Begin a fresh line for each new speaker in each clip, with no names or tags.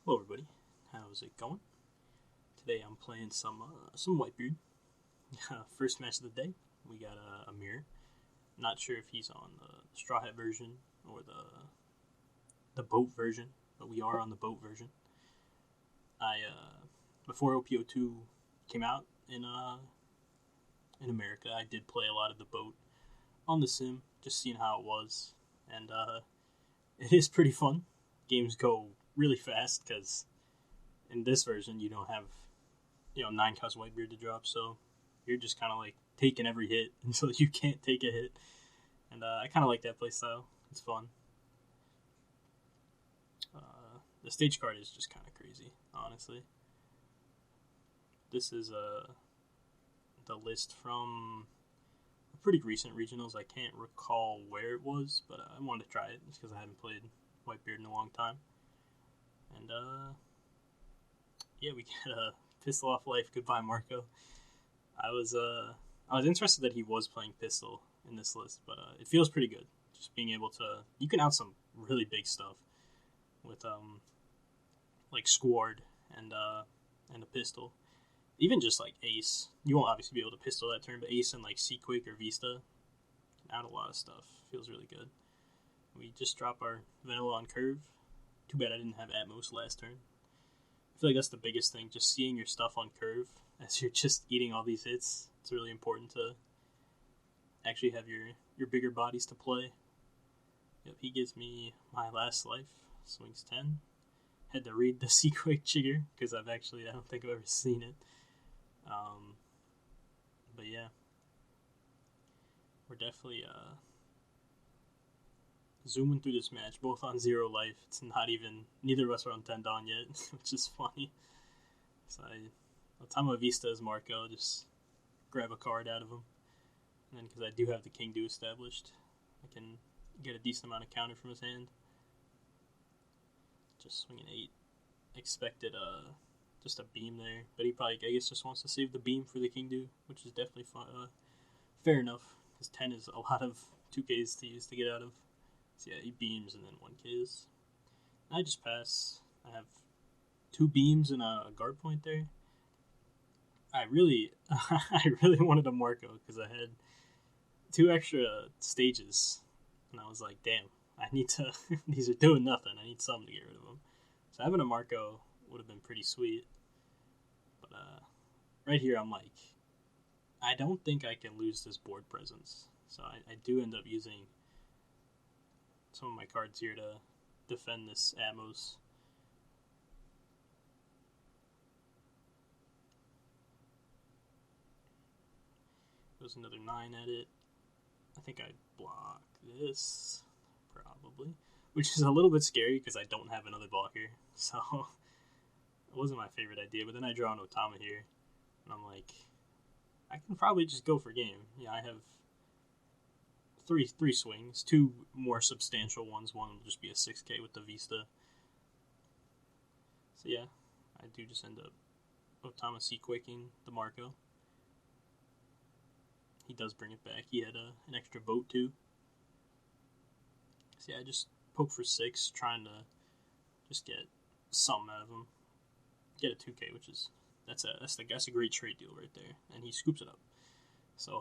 Hello everybody, how's it going? Today I'm playing some Whitebeard. First match of the day, we got a mirror. Not sure if he's on the Straw Hat version or the boat version, but we are on the boat version. Before OP02 came out in America, I did play a lot of the boat on the sim, just seeing how it was, and it is pretty fun. Games go really fast because in this version you don't have 9-cost Whitebeard to drop, so you're just kind of like taking every hit until you can't take a hit, and I kind of like that playstyle. It's fun. The stage card is just kind of crazy, honestly. This is the list from a pretty recent regionals. I can't recall where it was, but I wanted to try it just because I haven't played Whitebeard in a long time. And we get a Pistol Off Life Goodbye Marco. I was interested that he was playing Pistol in this list, but it feels pretty good. Just being able to, you can out some really big stuff with like Squad and a Pistol. Even just like Ace, you won't obviously be able to Pistol that turn, but Ace and like Seaquick or Vista can out a lot of stuff. Feels really good. We just drop our Vanilla on Curve. Too bad I didn't have Atmos last turn. I feel like that's the biggest thing, just seeing your stuff on Curve as you're just eating all these hits. It's really important to actually have your bigger bodies to play. Yep, he gives me my last life. Swings 10. Had to read the Seaquick Chigger because I don't think I've ever seen it. But yeah, we're definitely zooming through this match, both on 0 life. It's not even, neither of us are on 10 Dawn yet, which is funny. So Otama Vista is Marco, just grab a card out of him. And then because I do have the King Do established, I can get a decent amount of counter from his hand. Just swinging 8. Expected just a beam there, but he probably, I guess, just wants to save the beam for the King Do, which is definitely fair enough, because 10 is a lot of 2Ks to use to get out of. So yeah, he beams and then 1Ks. I just pass. I have 2 beams and a guard point there. I really wanted a Marco because I had 2 extra stages, and I was like, damn, I need to. These are doing nothing. I need something to get rid of them. So having a Marco would have been pretty sweet. But right here, I'm like, I don't think I can lose this board presence. So I do end up using some of my cards here to defend this Atmos. Goes another 9 at it. I think I block this, probably. Which is a little bit scary because I don't have another blocker. So it wasn't my favorite idea. But then I draw an Otama here. And I'm like, I can probably just go for game. Yeah, I have three swings. 2 more substantial ones. One will just be a 6K with the Vista. So yeah, I do just end up Otama Seaquicking the Marco. He does bring it back. He had an extra boat too. So yeah, I just poke for 6, trying to just get something out of him. Get a 2K, which is that's a great trade deal right there, and he scoops it up. So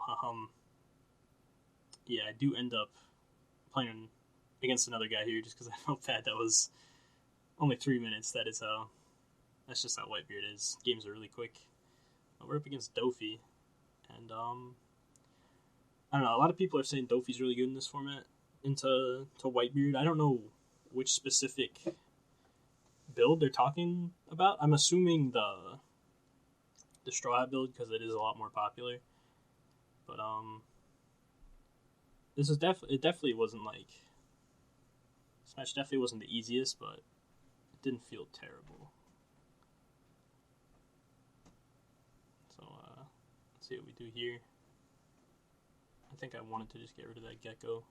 yeah, I do end up playing against another guy here just because I felt bad. That was only 3 minutes. That's just how Whitebeard is. Games are really quick. But we're up against Doffy, and I don't know. A lot of people are saying Doffy's really good in this format. To Whitebeard, I don't know which specific build they're talking about. I'm assuming the Straw Hat build because it is a lot more popular. But this is it definitely wasn't like, this match definitely wasn't the easiest, but it didn't feel terrible. So let's see what we do here. I think I wanted to just get rid of that Gecko.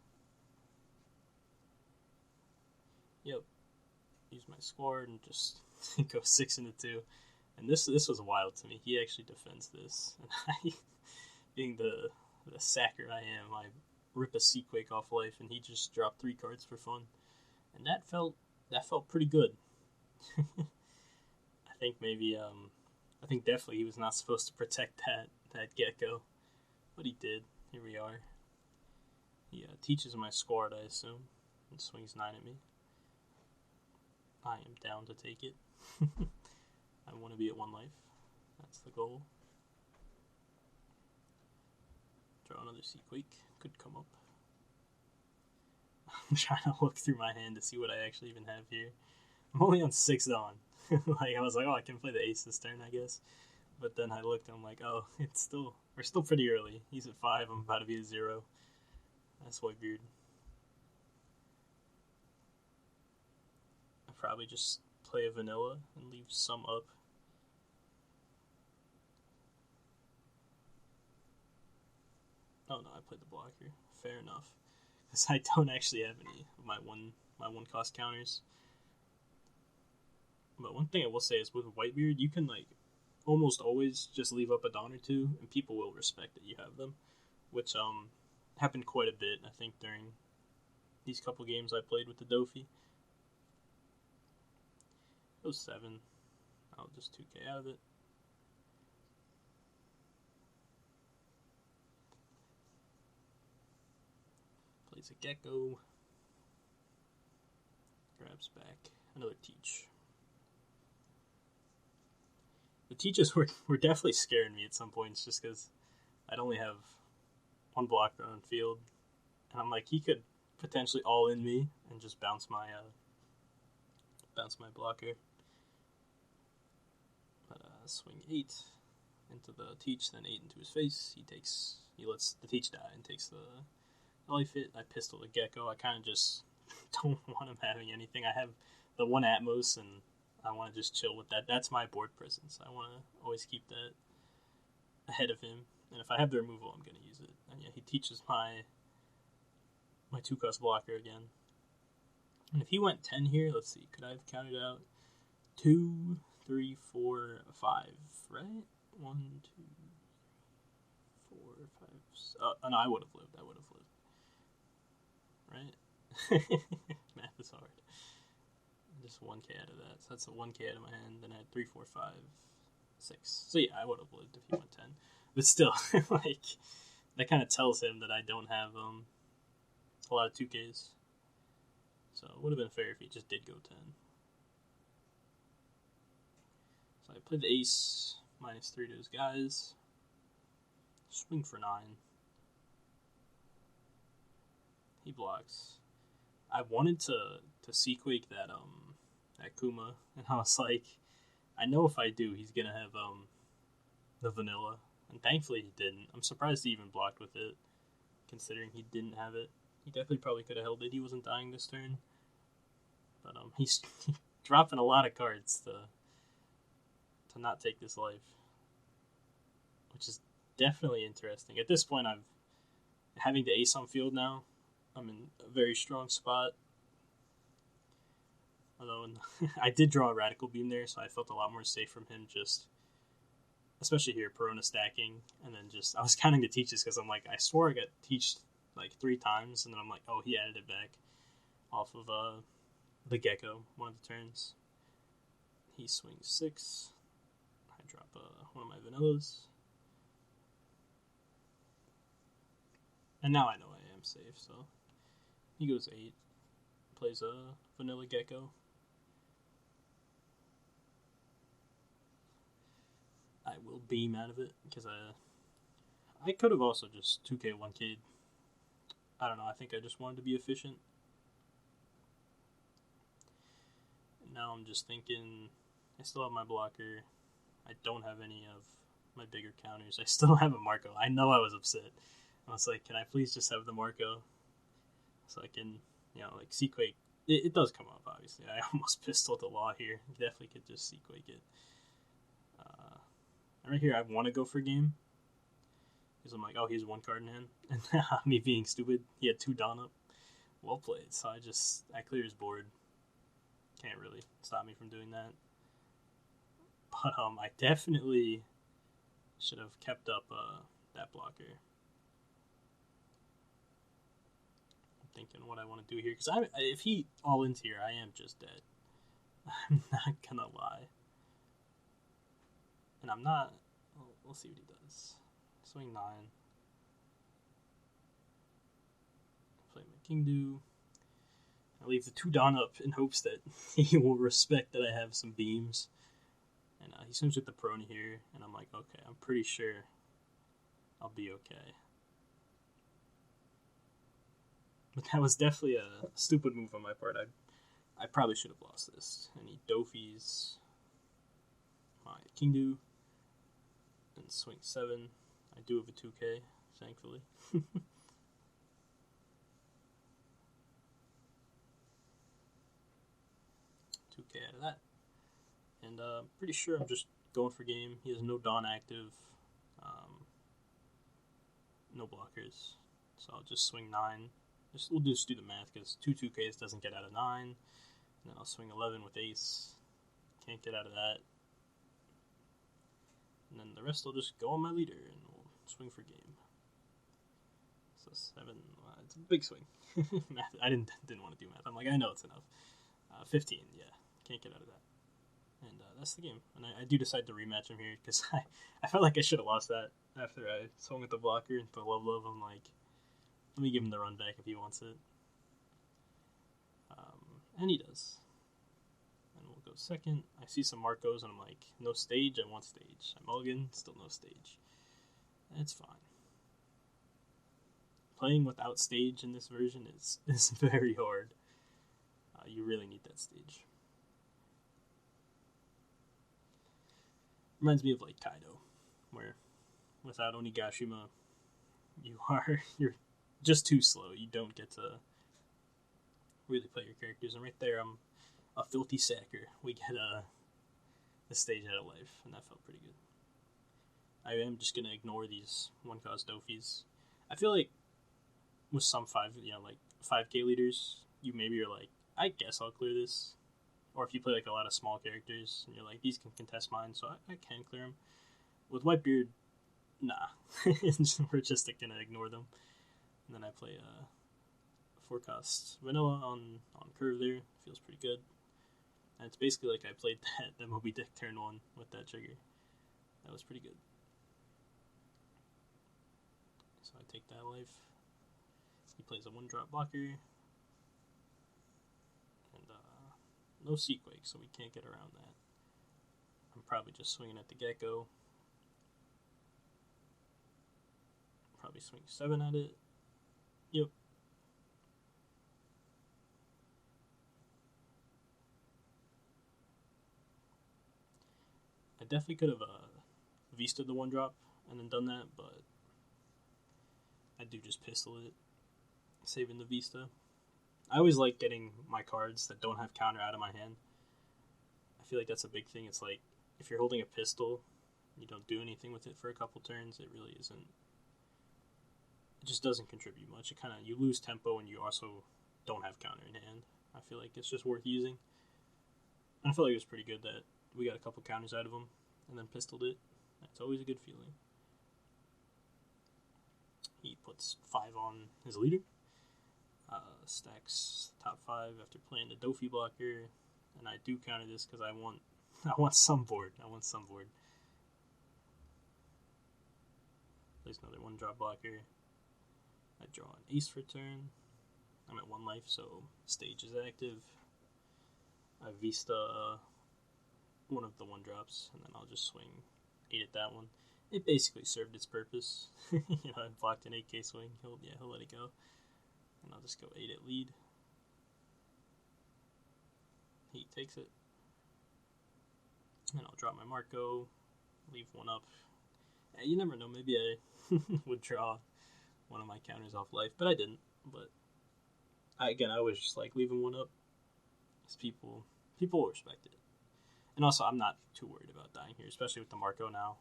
Yep. Use my Squad and just go 6 into 2. And this was wild to me. He actually defends this. And I, being the sacker I am, I rip a Seaquake off life, and he just dropped 3 cards for fun. And that felt pretty good. think maybe I think definitely he was not supposed to protect that gecko, but he did. Here we are. He teaches my squad, I assume, and swings 9 at me. I am down to take it. I want to be at 1 life. That's the goal. Draw another Seaquake. Could come up. I'm trying to look through my hand to see what I actually even have here. I'm only on 6 Dawn. I was like, oh, I can play the ace this turn, I guess. But then I looked and I'm like, oh, we're still pretty early. He's at 5, I'm about to be at 0. That's Whitebeard. I probably just play a vanilla and leave some up. Oh no, I played the blocker. Fair enough. Because I don't actually have any of my one cost counters. But one thing I will say is with Whitebeard, you can like almost always just leave up a Dawn or 2 and people will respect that you have them. Which happened quite a bit, I think, during these couple games I played with the Doffy. It was 7. I'll just 2k out of it. Plays a gecko. Grabs back. Another teach. The teaches were definitely scaring me at some points just because I'd only have 1 blocker on field. And I'm like, he could potentially all in me and just bounce my blocker. But swing 8 into the teach, then 8 into his face. He lets the teach die and takes the life hit. I pistol the gecko. I kind of just don't want him having anything. I have the 1 Atmos and I want to just chill with that. That's my board presence. I want to always keep that ahead of him. And if I have the removal, I'm going to use it. And yeah, he teaches my 2-cost blocker again. And if he went 10 here, let's see, could I have counted out 2, 3, 4, 5, right? 1, 2, 4, 5. No, I would have lived. Right? Math is hard. Just 1k out of that. So that's a 1k out of my hand. Then I had 3, 4, 5, 6. So yeah, I would have lived if he went 10. But still, like, that kind of tells him that I don't have a lot of 2Ks. So it would have been fair if he just did go 10. So I played the ace, -3 to his guys. Swing for 9. He blocks. I wanted to Seaquake that Kuma, and I was like, I know if I do, he's gonna have the vanilla, and thankfully he didn't. I'm surprised he even blocked with it, considering he didn't have it. He definitely probably could have held it. He wasn't dying this turn, but he's dropping a lot of cards to not take this life, which is definitely interesting. At this point, having the ace on field now. I'm in a very strong spot. Although I did draw a Radical Beam there, so I felt a lot more safe from him, just especially here, Perona stacking, and then I was counting the teaches because I'm like, I swore I got teached like 3 times, and then I'm like, oh, he added it back off of the gecko one of the turns. He swings 6. I drop one of my vanillas. And now I know I am safe, so he goes 8, plays a vanilla gecko. I will beam out of it because I could have also just 2k 1k'd. I don't know, I think I just wanted to be efficient. And now I'm just thinking, I still have my blocker. I don't have any of my bigger counters. I still have a Marco. I know I was upset. I was like, can I please just have the Marco? So I can, like Seaquake. It does come up, obviously. I almost pistoled the law here. Definitely could just Seaquake it. And right here, I want to go for game. Because I'm like, oh, he has 1 card in hand. And me being stupid, he had 2 Dawn up. Well played. So I clear his board. Can't really stop me from doing that. But I definitely should have kept up that blocker. Thinking what I want to do here, because if he all-ins here, I am just dead. I'm not gonna lie. And I'm not... We'll see what he does. Swing 9. Play my Kingdo. I leave the 2 Dawn up in hopes that he will respect that I have some beams. And he swims with the Prony here, and I'm like, okay, I'm pretty sure I'll be okay. But that was definitely a stupid move on my part. I probably should have lost this. I need Doffy's, my Kingdo, and swing 7. I do have a 2K, thankfully. 2K out of that. And I'm pretty sure I'm just going for game. He has no Dawn active, no blockers. So I'll just swing 9. We'll just do the math because 2 2Ks doesn't get out of 9. And then I'll swing 11 with Ace. Can't get out of that. And then the rest will just go on my leader and we'll swing for game. So 7, it's a big swing. Math, I didn't want to do math. I'm like, I know it's enough. 15, yeah. Can't get out of that. And that's the game. And I do decide to rematch him here because I felt like I should have lost that after I swung at the blocker into the love. I'm like, let me give him the run back if he wants it. And he does. And we'll go second. I see some Marcos and I'm like, no stage, I want stage. I mulligan, still no stage. It's fine. Playing without stage in this version is very hard. You really need that stage. Reminds me of like Kaido, where without Onigashima, you're just too slow. You don't get to really play your characters. And right there, I'm a filthy sacker. We get the stage out of life, and that felt pretty good. I am just gonna ignore these 1-cost Doffys. I feel like with some 5K leaders, you maybe are like, I guess I'll clear this. Or if you play like a lot of small characters, and you're like, these can contest mine, so I can clear them. With Whitebeard, nah. We're just gonna ignore them. And then I play 4-cost vanilla on curve there. Feels pretty good. And it's basically like I played that Moby Dick turn 1 with that trigger. That was pretty good. So I take that life. He plays a 1-drop blocker. No Seaquake, so we can't get around that. I'm probably just swinging at the Gecko. Probably swing 7 at it. Yep. I definitely could have Vista'd the 1-drop and then done that, but I do just pistol it, saving the Vista. I always like getting my cards that don't have counter out of my hand. I feel like that's a big thing. It's like, if you're holding a pistol, you don't do anything with it for a couple turns, it really isn't. It just doesn't contribute much. It you lose tempo and you also don't have counter in hand. I feel like it's just worth using. And I feel like it was pretty good that we got a couple counters out of him and then pistoled it. That's always a good feeling. He puts 5 on his leader. Stacks top 5 after playing the Doffy blocker, and I do counter this because I want some board. Plays another 1-drop blocker. I draw an ace for turn. I'm at 1 life, so stage is active. I Vista one of the 1-drops, and then I'll just swing 8 at that one. It basically served its purpose. I blocked an 8K swing. He'll let it go. And I'll just go 8 at lead. He takes it. And I'll drop my Marco, leave 1 up. You never know, maybe I would draw one of my counters off life, but I didn't. But I always just like leaving 1 up, because people will respect it. And also, I'm not too worried about dying here, especially with the Marco now.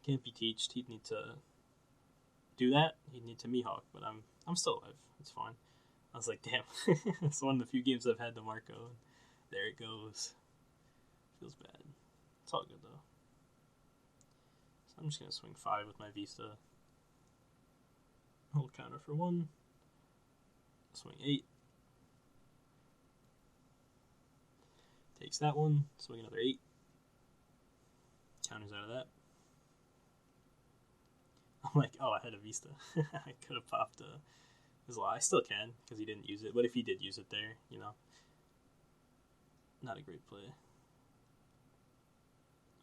Can't be teached. He'd need to do that. He'd need to Mihawk, but I'm still alive. It's fine. I was like, damn. It's one of the few games I've had the Marco. There it goes. Feels bad. It's all good, though. So I'm just going to swing 5 with my Vista. Hold counter for 1. Swing 8. Takes that one. Swing another 8. Counters out of that. I'm like, oh, I had a Vista. I could have popped his law. I still can, because he didn't use it. But if he did use it there, you know, not a great play.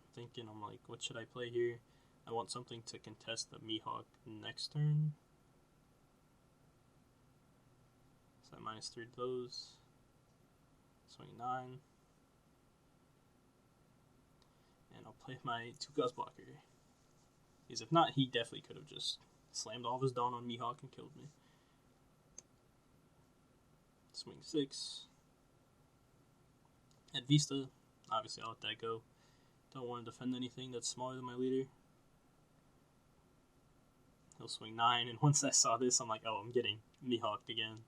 I'm thinking, I'm like, what should I play here? I want something to contest the Mihawk next turn. So I -3 to those. Swing 9. And I'll play my 2 Gauss blocker. Because if not, he definitely could have just slammed all of his Dawn on Mihawk and killed me. Swing 6. At Vista, obviously I'll let that go. Don't want to defend anything that's smaller than my leader. He'll swing 9, and once I saw this, I'm like, oh, I'm getting Mihawked again.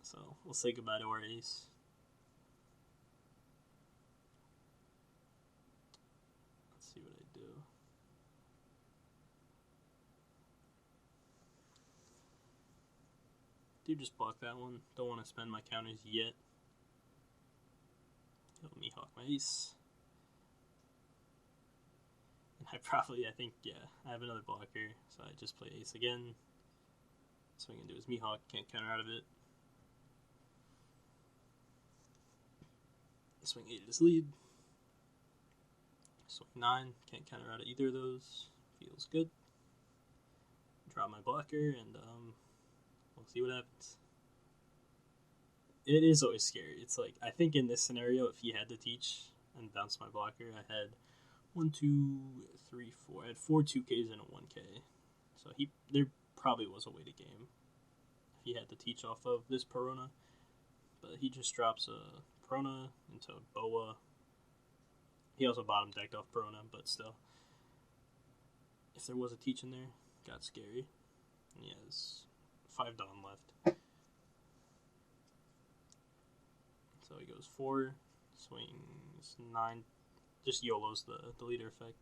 So we'll say goodbye to our ace. Let's see what I do. Do just block that one. Don't want to spend my counters yet. He'll Mihawk my ace. And I think, I have another blocker, so I just play ace again. Swing into his Mihawk, can't counter out of it. Swing 8 at his lead. Swing 9, can't counter out of either of those. Feels good. Draw my blocker, and we'll see what happens. It is always scary. It's like, I think in this scenario, if he had to teach and bounce my blocker, I had 1, 2, 3, 4. I had 4 2Ks and a 1K. So there probably was a way to game if he had to teach off of this Perona. But he just drops a Perona into Boa. He also bottom decked off Perona, but still. If there was a teach in there, got scary. And he has 5 Dawn left. So he goes 4, swings 9, just YOLOs the leader effect.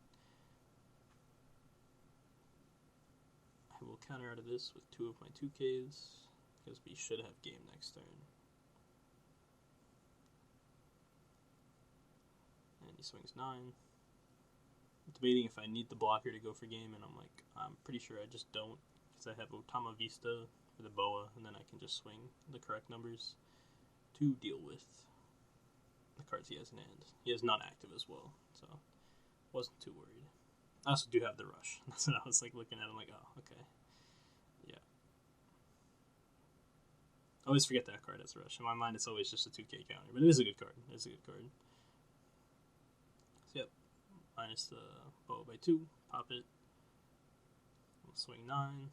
I will counter out of this with 2 of my 2Ks, because we should have game next turn. And he swings 9. I'm debating if I need the blocker to go for game, and I'm pretty sure I just don't, because I have Otama Vista for the Boa, and then I can just swing the correct numbers to deal with the cards he has in hand. He has none active as well, so wasn't too worried. I also do have the rush. That's what I was looking at. I'm like, oh, okay. Yeah. I always forget that card has a rush. In my mind, it's always just a 2K counter, but it is a good card. It's a good card. So, yep. Minus the Bow by 2. Pop it. We'll swing 9.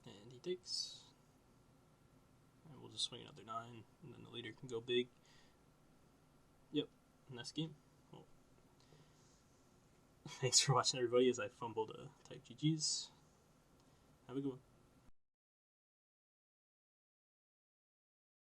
And he takes. And we'll just swing another 9, and then the leader can go big. Yep, and that's game. Well, thanks for watching, everybody, as I fumbled a type GG's. Have a good one.